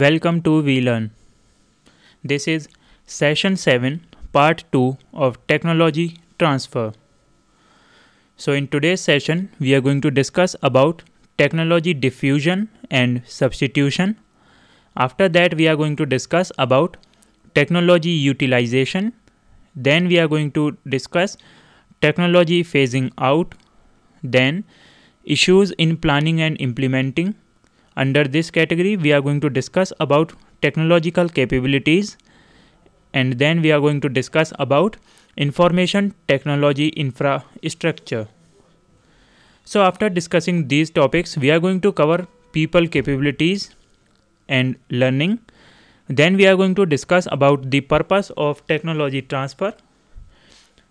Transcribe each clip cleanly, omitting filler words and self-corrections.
Welcome to VLearn. This is session 7, part 2 of technology transfer. So in today's session, we are going to discuss about technology diffusion and substitution. After that, we are going to discuss about technology utilization. Then we are going to discuss technology phasing out. Then issues in planning and implementing. Under this category, we are going to discuss about technological capabilities, and then we are going to discuss about information technology infrastructure. So after discussing these topics, we are going to cover people capabilities and learning. Then we are going to discuss about the purpose of technology transfer.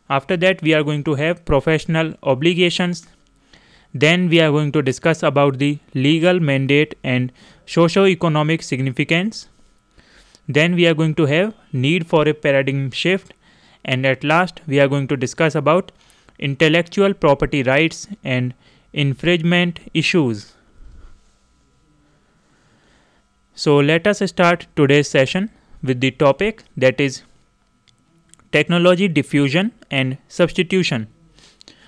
After that, we are going to have professional obligations. Then we are going to discuss about the legal mandate and socio-economic significance. Then we are going to have need for a paradigm shift. And at last, we are going to discuss about intellectual property rights and infringement issues. So let us start today's session with the topic, that is technology diffusion and substitution.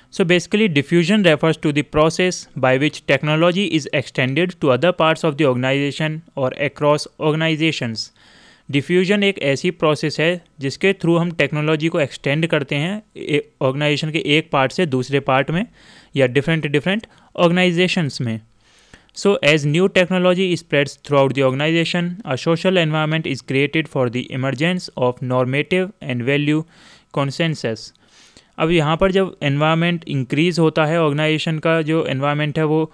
So basically, diffusion refers to the process by which technology is extended to other parts of the organization or across organizations. Diffusion एक ऐसी process है जिसके through हम technology को extend करते हैं organisation के एक पार्ट से दूसरे पार्ट में या डिफरेंट ऑर्गेनाइजेशंस में. So as new technology spreads throughout the organization, a social environment is created for the emergence of normative and value consensus. अब यहाँ पर जब एनवायरनमेंट इंक्रीज़ होता है, ऑर्गेनाइजेशन का जो एनवायरनमेंट है वो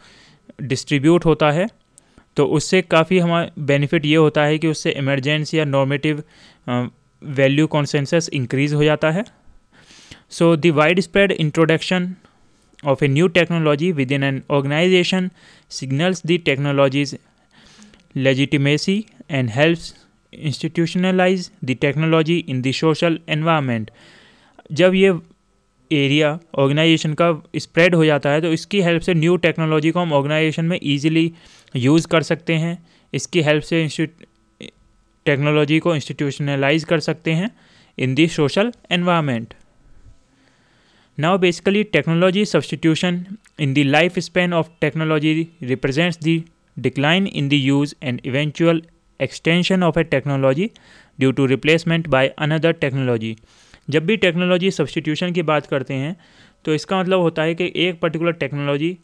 डिस्ट्रीब्यूट होता है, तो उससे काफ़ी हमारा बेनिफिट ये होता है कि उससे इमरजेंस या नॉर्मेटिव वैल्यू कॉन्सेंसस इंक्रीज़ हो जाता है. So the wide spread introduction of a new technology within an organization signals the technology's legitimacy and helps institutionalize the technology in the social environment. जब ये एरिया ऑर्गेनाइजेशन का spread हो जाता है तो इसकी हेल्प से न्यू टेक्नोलॉजी को हम ऑर्गेनाइजेशन में ईजिली यूज़ कर सकते हैं. इसकी हेल्प से टेक्नोलॉजी को इंस्टीट्यूशनलाइज कर सकते हैं in the social environment. Now basically technology substitution in the lifespan of technology represents the decline in the use and eventual extension of a technology due to replacement by another technology. जब भी technology substitution की बात करते हैं तो इसका मतलब होता है कि एक पर्टिकुलर टेक्नोलॉजी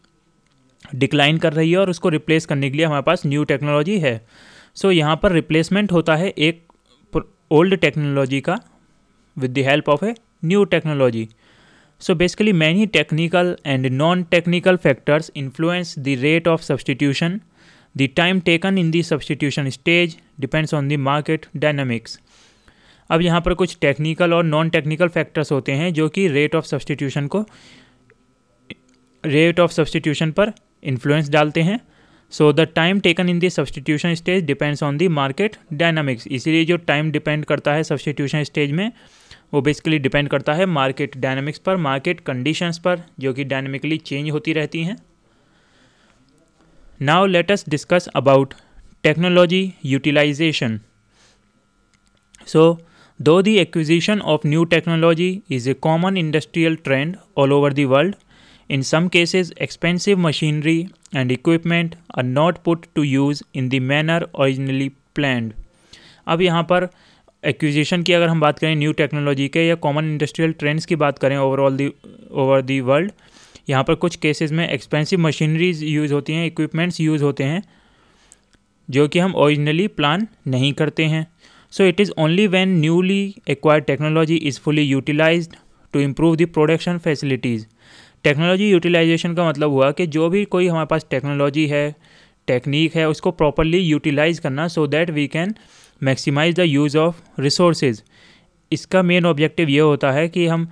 डिक्लाइन कर रही है और उसको रिप्लेस करने के लिए हमारे पास न्यू टेक्नोलॉजी है. सो यहाँ पर रिप्लेसमेंट होता है एक ओल्ड टेक्नोलॉजी का with the help of a new technology. So basically many technical and non-technical factors influence the rate of substitution. The time taken in the substitution stage depends on the market dynamics. अब यहाँ पर कुछ technical और non technical factors होते हैं जो कि rate of substitution पर इन्फ्लुएंस डालते हैं. So the time taken in the substitution stage depends on the market dynamics. इसीलिए जो टाइम डिपेंड करता है सब्सटीट्यूशन स्टेज में वो बेसिकली डिपेंड करता है मार्केट डायनामिक्स पर, मार्केट कंडीशंस पर, जो कि डायनामिकली चेंज होती रहती हैं. Now let us discuss about technology utilisation. So though the acquisition of new technology is a common industrial trend all over the world. In some cases, expensive machinery and equipment are not put to use in the manner originally planned. अब यहाँ पर acquisition की अगर हम बात करें new technology के या कॉमन इंडस्ट्रियल ट्रेंड्स की बात करें ओवर दी वर्ल्ड, यहाँ पर कुछ केसेस में एक्सपेंसिव मशीनरीज यूज़ होती हैं, इक्विपमेंट्स यूज़ होते हैं जो कि हम ओरिजिनली प्लान नहीं करते हैं. So it is only when newly acquired technology is fully utilised to improve the production facilities. Technology utilisation का मतलब हुआ कि जो भी कोई हमारे पास टेक्नोलॉजी है, टेक्निक है, उसको प्रॉपरली यूटिलाइज़ करना so that we can maximise the use of resources. इसका मेन ऑब्जेक्टिव ये होता है कि हम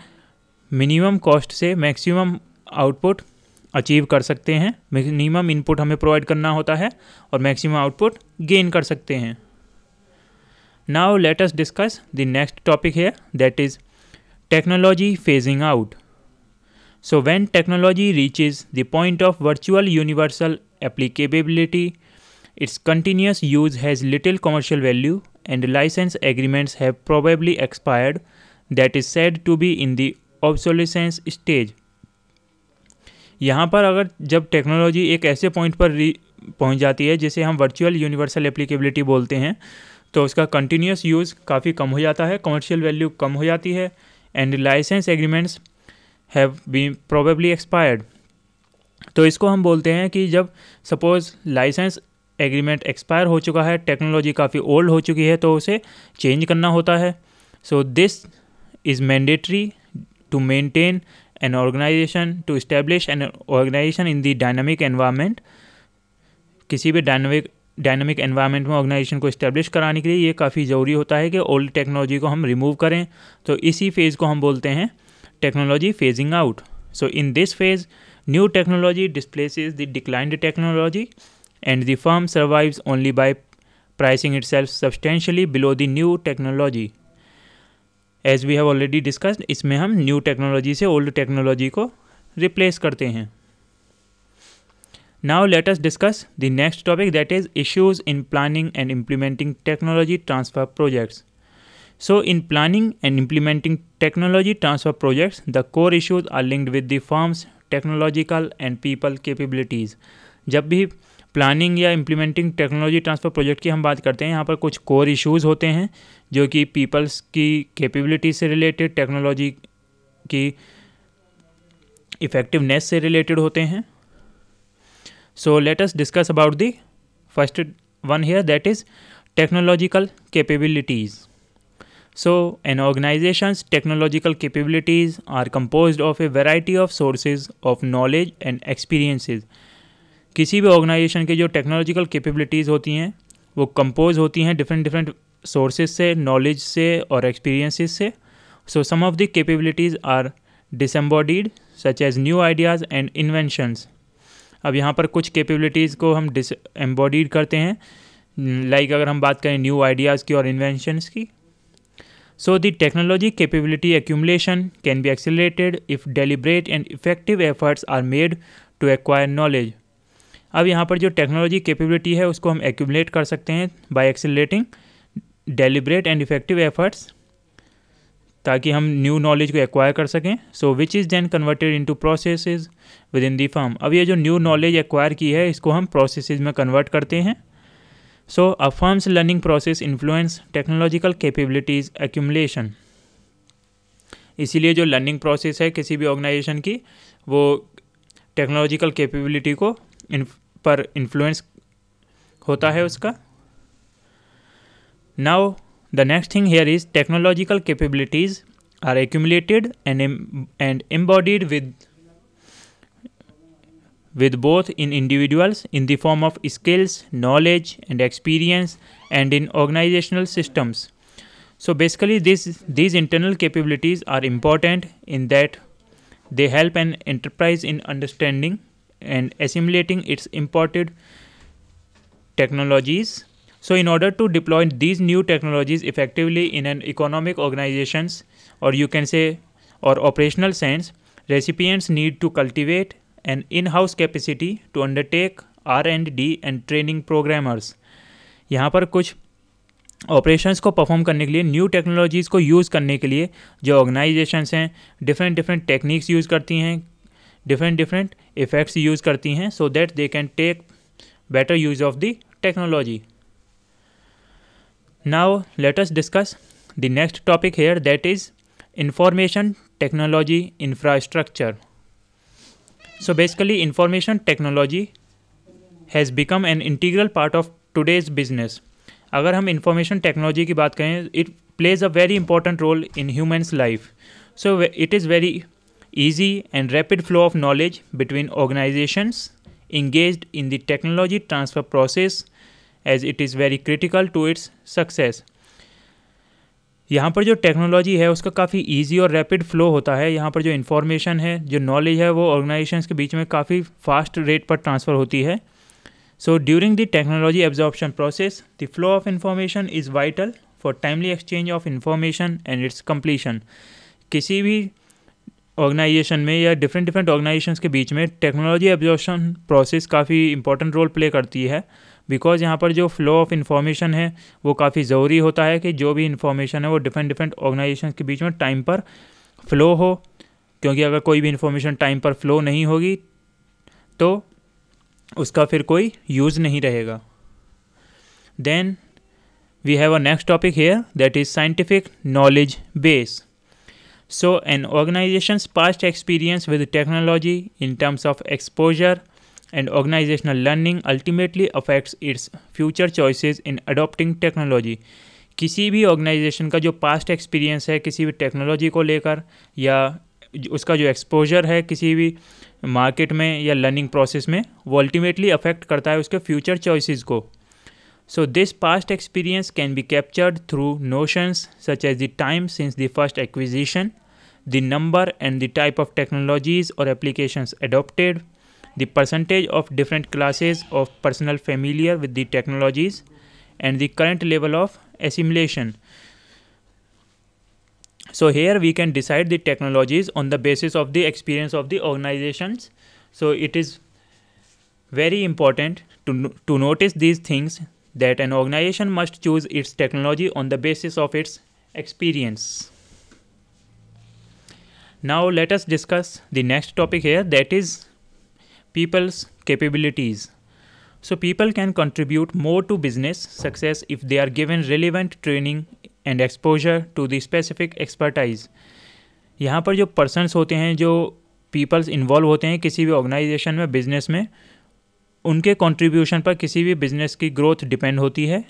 मिनिमम कॉस्ट से मैक्सिमम आउटपुट अचीव कर सकते हैं. मिनिमम इनपुट हमें प्रोवाइड करना होता है और मैक्सिमम आउटपुट गेन कर सकते हैं. Now let us discuss the next topic है, that is technology phasing out. So when technology reaches the point of virtual universal applicability, Its continuous use has little commercial value and license agreements have probably expired, that is said to be in the obsolescence stage. यहाँ पर अगर जब technology एक ऐसे point पर पहुँच जाती है जिसे हम वर्चुअल यूनिवर्सल एप्लीकेबिलिटी बोलते हैं, तो उसका कंटिन्यूस यूज़ काफ़ी कम हो जाता है, कमर्शियल वैल्यू कम हो जाती है, and licence agreements have been probably expired. तो इसको हम बोलते हैं कि जब सपोज़ लाइसेंस एग्रीमेंट एक्सपायर हो चुका है, टेक्नोलॉजी काफ़ी ओल्ड हो चुकी है, तो उसे चेंज करना होता है. So this is mandatory to maintain an organisation, to establish an organisation in the dynamic environment. किसी भी डायनामिक एनवायरनमेंट में ऑर्गेनाइजेशन को इस्टेब्लिश कराने के लिए ये काफ़ी ज़रूरी होता है कि ओल्ड टेक्नोलॉजी को हम रिमूव करें. तो इसी फेज़ को हम बोलते हैं technology phasing out. So in this phase new technology displaces the declined technology and the firm survives only by pricing itself substantially below the new technology. As we have already discussed, इसमें हम new technology से old technology को replace करते हैं. Now let us discuss the next topic, that is issues in planning and implementing technology transfer projects. So in planning and implementing technology transfer projects, the core issues are linked with the firm's technological and people capabilities. जब भी planning या implementing technology transfer project की हम बात करते हैं, यहाँ पर कुछ कोर इश्यूज़ होते हैं जो कि पीपल्स की कैपेबिलिटी से रिलेटेड, टेक्नोलॉजी की इफ़ेक्टिवनेस से रिलेटेड होते हैं. So let us discuss about the first one here, that is technological capabilities. So an organization's technological capabilities are composed of a variety of sources of knowledge and experiences. किसी भी organisation की जो technological capabilities होती हैं वो compose होती हैं different sources से, नॉलेज से और एक्सपीरियंसेस से. So some of the capabilities are disembodied such as new ideas and inventions. अब यहाँ पर कुछ कैपेबिलिटीज़ को हम डिसएम्बॉडीड करते हैं, लाइक अगर हम बात करें न्यू आइडियाज़ की और इन्वेंशंस की. So the technology capability accumulation can be accelerated if deliberate and effective efforts are made to acquire knowledge. अब यहाँ पर जो टेक्नोलॉजी कैपेबिलिटी है उसको हम एक्यूमुलेट कर सकते हैं by accelerating deliberate and effective efforts, ताकि हम न्यू नॉलेज को एक्वायर कर सकें. So which is then converted into processes within the firm. अब ये जो न्यू नॉलेज एक्वायर की है इसको हम प्रोसेसेस में कन्वर्ट करते हैं. So a firm's learning process influence technological capabilities accumulation. इसीलिए जो लर्निंग प्रोसेस है किसी भी ऑर्गेनाइजेशन की वो टेक्नोलॉजिकल कैपेबिलिटी को पर इन्फ्लुएंस होता है उसका. Now the next thing here is technological capabilities are accumulated and embodied with both in individuals in the form of skills, knowledge and experience, and in organizational systems. So basically these internal capabilities are important in that they help an enterprise in understanding and assimilating its imported technologies. So in order to deploy these new technologies effectively in an economic organizations, or you can say or operational sense, recipients need to cultivate an in-house capacity to undertake R&D and training programmers. यहाँ पर कुछ operations को perform करने के लिए, new technologies को use करने के लिए जो ऑर्गेनाइजेशंस हैं डिफरेंट टेक्निक्स यूज़ करती हैं, डिफरेंट इफ़ेक्ट्स यूज़ करती हैं, so that they can take better use of the technology. Now let us discuss the next topic here, that is information technology infrastructure. So basically information technology has become an integral part of today's business. अगर हम information technology की बात करें, it plays a very important role in humans life. So it is very easy and rapid flow of knowledge between organizations engaged in the technology transfer process, as it is very critical to its success. यहाँ पर जो technology है उसका काफ़ी easy और rapid flow होता है. यहाँ पर जो इन्फॉर्मेशन है, जो नॉलेज है, वो ऑर्गेनाइजेशंस के बीच में काफ़ी फास्ट रेट पर ट्रांसफ़र होती है. So during the technology absorption process the flow of information is vital for timely exchange of information and it's completion. किसी भी ऑर्गेनाइजेशन में या डिफरेंट ऑर्गेनाइजेशंस के बीच में टेक्नोलॉजी एब्जॉर्प्शन प्रोसेस काफ़ी इंपॉर्टेंट रोल प्ले करती है बिकॉज यहाँ पर जो फ्लो ऑफ इन्फॉर्मेशन है वो काफ़ी ज़रूरी होता है कि जो भी इन्फॉर्मेशन है वो डिफरेंट ऑर्गेनाइजेशन के बीच में टाइम पर फ्लो हो, क्योंकि अगर कोई भी इन्फॉर्मेशन टाइम पर फ्लो नहीं होगी तो उसका फिर कोई यूज़ नहीं रहेगा. Then we have a next topic here, that is scientific knowledge base. So an organization's past experience with technology in terms of exposure and organizational learning ultimately affects its future choices in adopting technology. किसी भी organisation का जो past experience है किसी भी technology को लेकर, या उसका जो एक्सपोजर है किसी भी मार्केट में या लर्निंग प्रोसेस में, वो अल्टीमेटली अफेक्ट करता है उसके फ्यूचर चॉइसेस को. So this past experience can be captured through notions such as the time since the first acquisition, the number and the type of technologies or applications adopted, the percentage of different classes of personnel familiar with the technologies, and the current level of assimilation. So here we can decide the technologies on the basis of the experience of the organizations. So it is very important to notice these things, that an organization must choose its technology on the basis of its experience. Now let us discuss the next topic here, that is people's capabilities. So people can contribute more to business success if they are given relevant training and exposure to the specific expertise. यहाँ पर जो persons होते हैं, जो peoples involve होते हैं किसी भी ऑर्गेनाइजेशन में, बिजनेस में, उनके कंट्रीब्यूशन पर किसी भी बिजनेस की ग्रोथ डिपेंड होती है.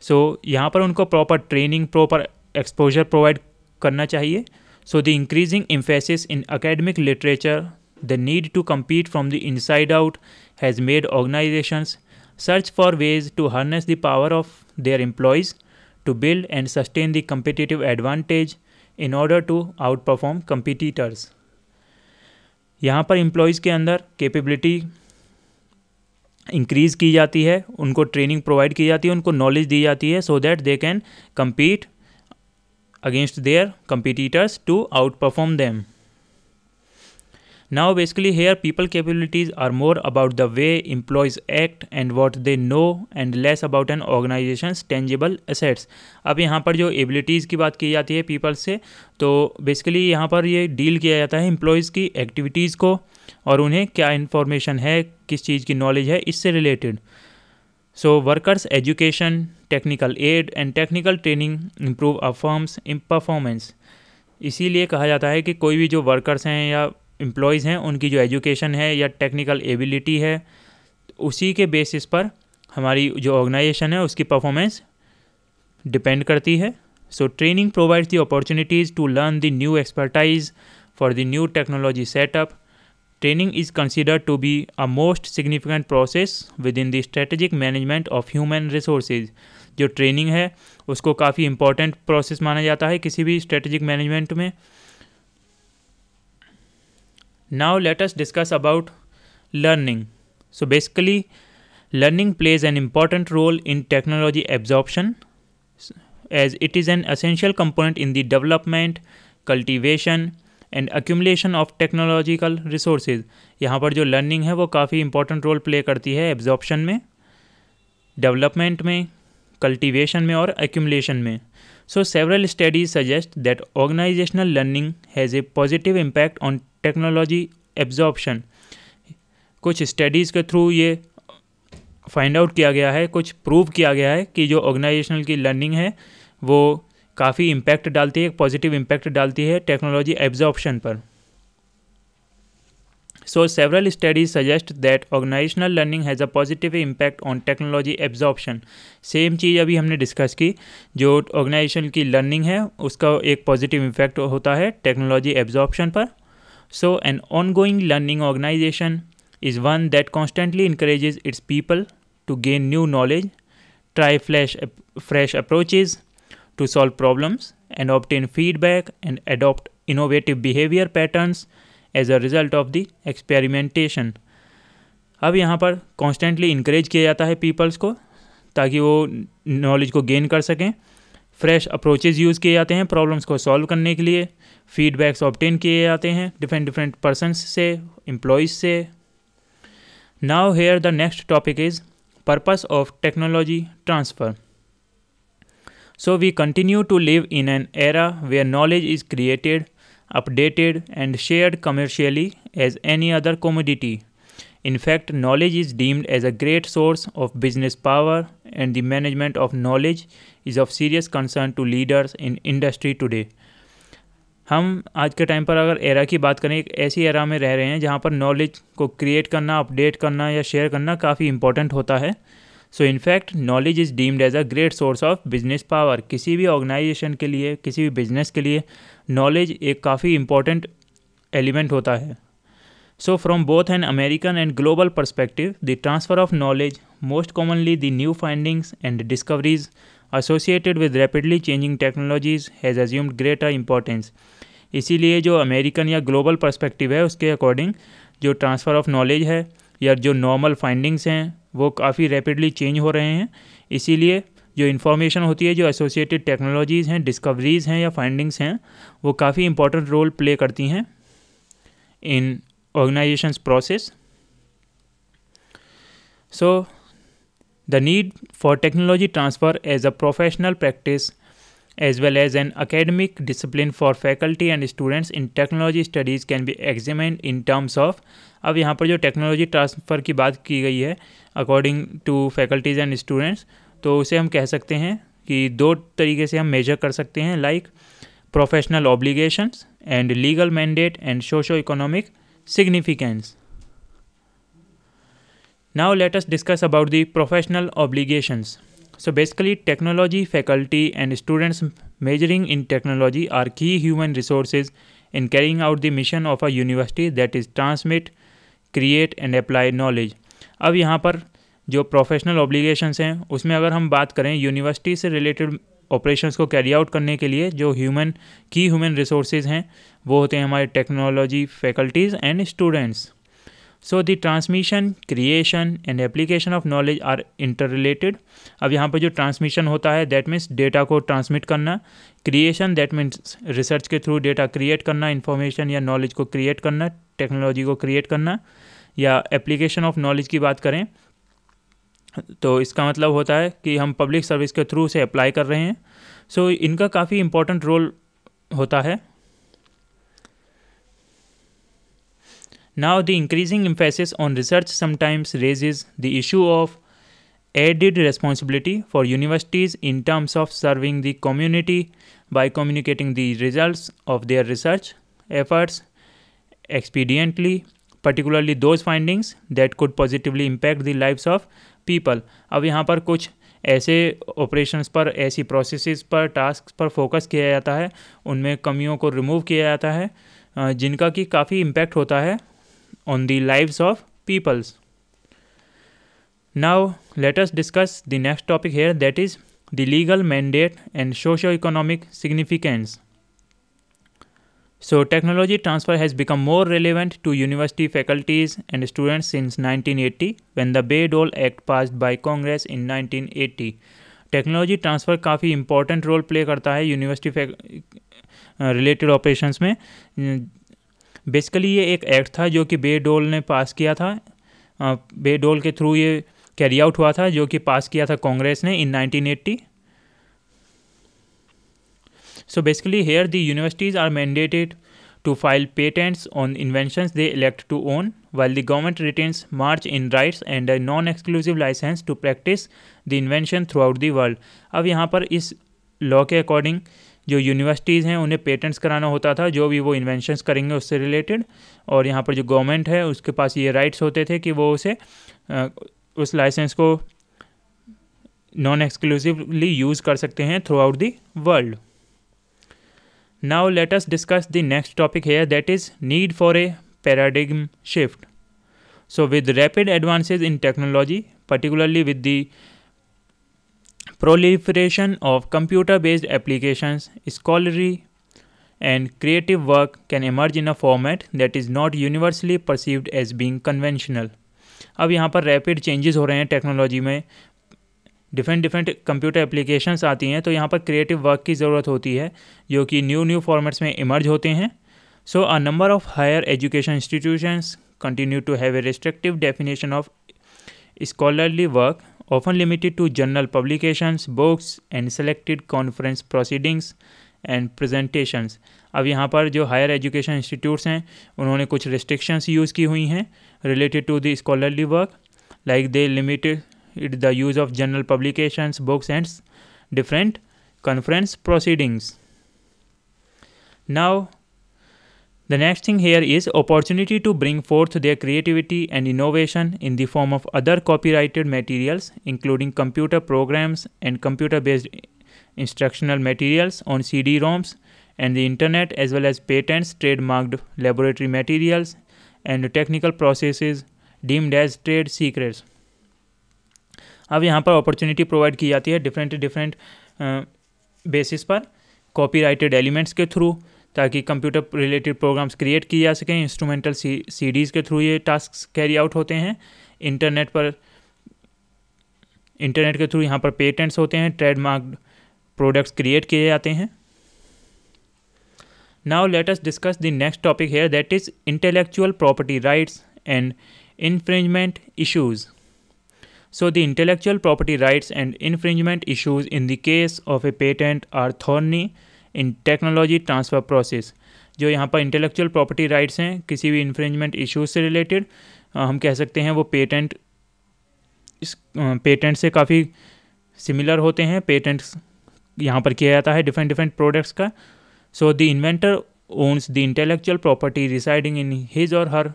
सो यहाँ पर उनको proper training, proper exposure provide करना चाहिए. So the increasing emphasis in academic literature, the need to compete from the inside out has made organisations search for ways to harness the power of their employees to build and sustain the competitive advantage in order to outperform competitors. यहाँ पर employees के अंदर capability increase की जाती है, उनको training provide की जाती है, उनको नॉलेज दी जाती है, सो that they can compete against their competitors to outperform them. Now basically here people capabilities are more about the way employees act and what they know and less about an organization's tangible assets. अब यहाँ पर जो abilities की बात की जाती है people से, तो बेसिकली यहाँ पर ये डील किया जाता है एम्प्लॉयज़ की एक्टिविटीज़ को और उन्हें क्या इन्फॉर्मेशन है, किस चीज़ की नॉलेज है, इससे related. So workers education, technical aid and technical training improve a firms in performance. इसीलिए कहा जाता है कि कोई भी जो वर्कर्स हैं या एम्प्लॉयज़ हैं, उनकी जो एजुकेशन है या टेक्निकल एबिलिटी है, उसी के बेसिस पर हमारी जो ऑर्गेनाइजेशन है उसकी परफॉर्मेंस डिपेंड करती है. So training provides the opportunities to learn the new expertise for the new technology setup. Training is considered to be a most significant process within the strategic management of human resources. जो training है उसको काफ़ी important process माना जाता है किसी भी strategic management में. Now let us discuss about learning. So basically learning plays an important role in technology absorption, as it is an essential component in the development, cultivation and accumulation of technological resources. यहाँ पर जो learning है वो काफ़ी important role play करती है absorption में, development में, कल्टीवेशन में और एक्यूमुलेशन में. So several studies suggest that organisational learning has a positive impact on technology absorption. कुछ स्टडीज़ के थ्रू ये फाइंड आउट किया गया है, कुछ प्रूव किया गया है कि जो ऑर्गेनाइजेशनल की लर्निंग है वो काफ़ी इम्पैक्ट डालती है, एक पॉजिटिव इम्पैक्ट डालती है टेक्नोलॉजी एब्जॉर्प्शन पर. So several studies suggest that organisational learning has a positive impact on technology absorption. Same चीज़ अभी हमने डिस्कस की, जो ऑर्गेनाइजेशन की लर्निंग है उसका एक पॉजिटिव इम्पैक्ट होता है टेक्नोलॉजी एब्जॉर्प्शन पर. So an ongoing learning organisation is one that constantly encourages its people to gain new knowledge, try fresh approaches to solve problems and obtain feedback and adopt innovative behavior patterns as a result of the experimentation. अब यहाँ पर constantly encourage किया जाता है peoples को ताकि वो knowledge को गेन कर सकें. फ्रेश अप्रोचेज यूज़ किए जाते हैं प्रॉब्लम्स को सॉल्व करने के लिए. फीडबैक्स ऑब्टेन किए जाते हैं डिफरेंट पर्सनस से, एम्प्लॉयज़ से. Now here the next topic is purpose of technology transfer. So we continue to live in an era where knowledge is created, updated, and shared commercially as any other commodity. In fact, knowledge is deemed as a great source of business power, and the management of knowledge is of serious concern to leaders in industry today. हम आज के time पर अगर era की बात करें, एक ऐसी एरा में रह रहे हैं जहाँ पर नॉलेज को क्रिएट करना, अपडेट करना या शेयर करना काफ़ी इंपॉर्टेंट होता है. So in fact knowledge is deemed as a great source of business power. किसी भी ऑर्गेनाइजेशन के लिए, किसी भी बिजनेस के लिए नॉलेज एक काफ़ी इंपॉर्टेंट एलिमेंट होता है. So from both an American and global perspective, the transfer of knowledge, most commonly the new findings and discoveries associated with rapidly changing technologies, has assumed greater importance. इसीलिए जो American या global perspective है उसके according जो transfer of knowledge है या जो normal findings हैं वो काफ़ी रैपिडली चेंज हो रहे हैं. इसीलिए जो इन्फॉर्मेशन होती है, जो एसोसिएटेड टेक्नोलॉजीज़ हैं, डिस्कवरीज़ हैं या फाइंडिंग्स हैं, वो काफ़ी इंपॉर्टेंट रोल प्ले करती हैं इन organization's process. So the need for technology transfer as a professional practice as well as an academic discipline for faculty and students in technology studies can be examined in terms of. अब यहाँ पर जो technology transfer की बात की गई है according to faculties and students, तो उसे हम कह सकते हैं कि दो तरीके से हम मेजर कर सकते हैं, like professional obligations and legal mandate and socio economic significance. Now let us discuss about the professional obligations. So basically technology faculty and students majoring in technology are key human resources in carrying out the mission of a university, that is transmit, create and apply knowledge. अब यहाँ पर जो professional obligations हैं उसमें अगर हम बात करें यूनिवर्सिटी से रिलेटेड ऑपरेशंस को कैरी आउट करने के लिए जो की ह्यूमन रिसोर्सेज हैं वो होते हैं हमारे technology faculties and students. So the transmission, creation and application of knowledge are interrelated. अब यहाँ पर जो ट्रांसमिशन होता है दैट मीन्स डेटा को ट्रांसमिट करना, क्रिएशन दैट मीन्स रिसर्च के थ्रू डेटा क्रिएट करना, इन्फॉर्मेशन या नॉलेज को क्रिएट करना, टेक्नोलॉजी को क्रिएट करना, या एप्लीकेशन ऑफ नॉलेज की बात करें तो इसका मतलब होता है कि हम पब्लिक सर्विस के थ्रू से अप्लाई कर रहे हैं. सो इनका काफ़ी इम्पोर्टेंट रोल होता है. Now the increasing emphasis on research sometimes raises the issue of added responsibility for universities in terms of serving the community by communicating the results of their research efforts expediently, particularly those findings that could positively impact the lives of people. अब यहाँ पर कुछ ऐसे operations पर, ऐसी processes पर, task पर focus किया जाता है, उनमें कमियों को रिमूव किया जाता है जिनका कि काफ़ी इम्पैक्ट होता है on the lives of peoples. Now let us discuss the next topic here, that is the legal mandate and socio-economic significance. So technology transfer has become more relevant to university faculties and students since 1980 when the Bayh-Dole Act passed by Congress in 1980. Technology transfer काफ़ी important role play करता है university related operations में. Basically ये एक act था जो कि बे-डोल ने पास किया था. बे-डोल के थ्रू ये कैरी आउट हुआ था जो कि पास किया था कांग्रेस ने in 1980. So basically here the universities are mandated to file patents on inventions they elect to own while the government retains march in rights and a non-exclusive license to practice the invention throughout the world. अब यहाँ पर इस law के according जो universities हैं उन्हें patents कराना होता था जो भी वो इन्वेंशंस करेंगे उससे रिलेटेड, और यहाँ पर जो गवर्नमेंट है उसके पास ये राइट्स होते थे कि वो उसे उस लाइसेंस को नॉन एक्सक्लूसिवली यूज़ कर सकते हैं throughout the world. Now let us discuss the next topic here, that is need for a paradigm shift. So with rapid advances in technology, particularly with the proliferation of computer-based applications, scholarly and creative work can emerge in a format that is not universally perceived as being conventional. अब यहाँ पर rapid changes हो रहे हैं technology में, different computer applications आती हैं, तो यहाँ पर क्रिएटिव वर्क की ज़रूरत होती है जो कि न्यू फॉर्मेट्स में इमर्ज होते हैं. So a number of higher education institutions continue to have a restrictive definition of scholarly work often limited to journal publications, books and selected conference proceedings and presentations. अब यहाँ पर जो higher education institutes हैं उन्होंने कुछ restrictions use की हुई हैं related to the scholarly work, like they limited the use of journal publications, books and different conference proceedings. Now the next thing here is opportunity to bring forth their creativity and innovation in the form of other copyrighted materials, including computer programs and computer based instructional materials on CD-ROMs and the internet, as well as patents, trademarked laboratory materials and technical processes deemed as trade secrets. अब यहाँ पर opportunity provide की जाती है different basis पर copyrighted elements के through, ताकि computer related programmes create किए जा सकें। इंस्ट्रूमेंटल सीडीज़ के थ्रू ये टास्क कैरी आउट होते हैं। इंटरनेट के थ्रू यहाँ पर पेटेंट्स होते हैं, ट्रेडमार्क प्रोडक्ट्स क्रिएट किए जाते हैं। Now let us discuss the next topic here, that is intellectual property rights and infringement issues. So the intellectual property rights and infringement issues in the case of a patent are thorny in technology transfer process. जो यहाँ पर intellectual property rights हैं किसी भी infringement issues से related, हम कह सकते हैं वो पेटेंट से काफ़ी सिमिलर होते हैं। पेटेंट्स यहाँ पर किया जाता है डिफरेंट प्रोडक्ट्स का। So the inventor owns the intellectual property residing in his or her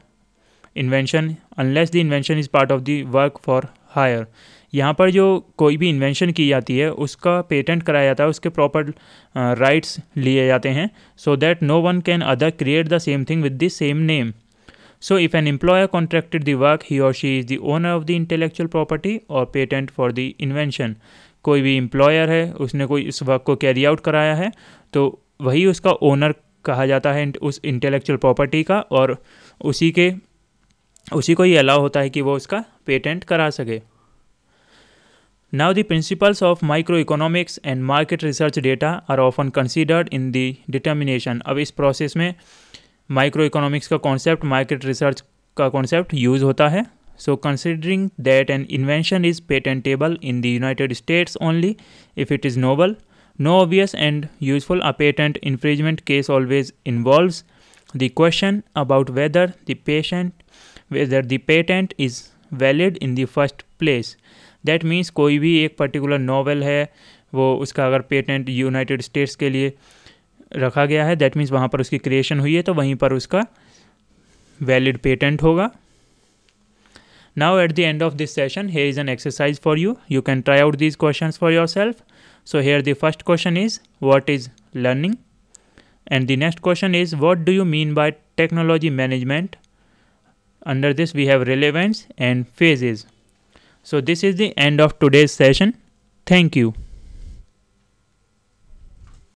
invention unless the invention is part of the work for hire. यहाँ पर जो कोई भी इन्वेंशन की जाती है उसका पेटेंट कराया जाता है, उसके प्रॉपर राइट्स लिए जाते हैं, so that no one can other create the same thing with the same name. So if an employer contracted the work, he or she is the owner of the intellectual property or patent for the invention. कोई भी employer है, उसने कोई इस work को carry out कराया है, तो वही उसका ओनर कहा जाता है उस इंटेलेक्चुअल प्रॉपर्टी का, और उसी को ही अलाउ होता है कि वो उसका पेटेंट करा सके. Now the principles of microeconomics and market research data are often considered in the determination. अब इस प्रोसेस में माइक्रो इकोनॉमिक्स का कॉन्सेप्ट, मार्केट रिसर्च का कॉन्सेप्ट यूज़ होता है. So considering that an invention is patentable in the United States only if it is novel, no obvious and useful, a patent infringement case always involves the question about whether the patent is valid in the first place. That means कोई भी एक particular novel है, वो उसका अगर patent United states के लिए रखा गया है, दैट मीन्स वहाँ पर उसकी क्रिएशन हुई है, तो वहीं पर उसका वैलिड पेटेंट होगा. Now at the end of this session here is an exercise for you. You can try out these questions for yourself. So here the first question is what is learning, and the next question is what do you mean by technology management. Under this we have relevance and phases. So this is the end of today's session. Thank you.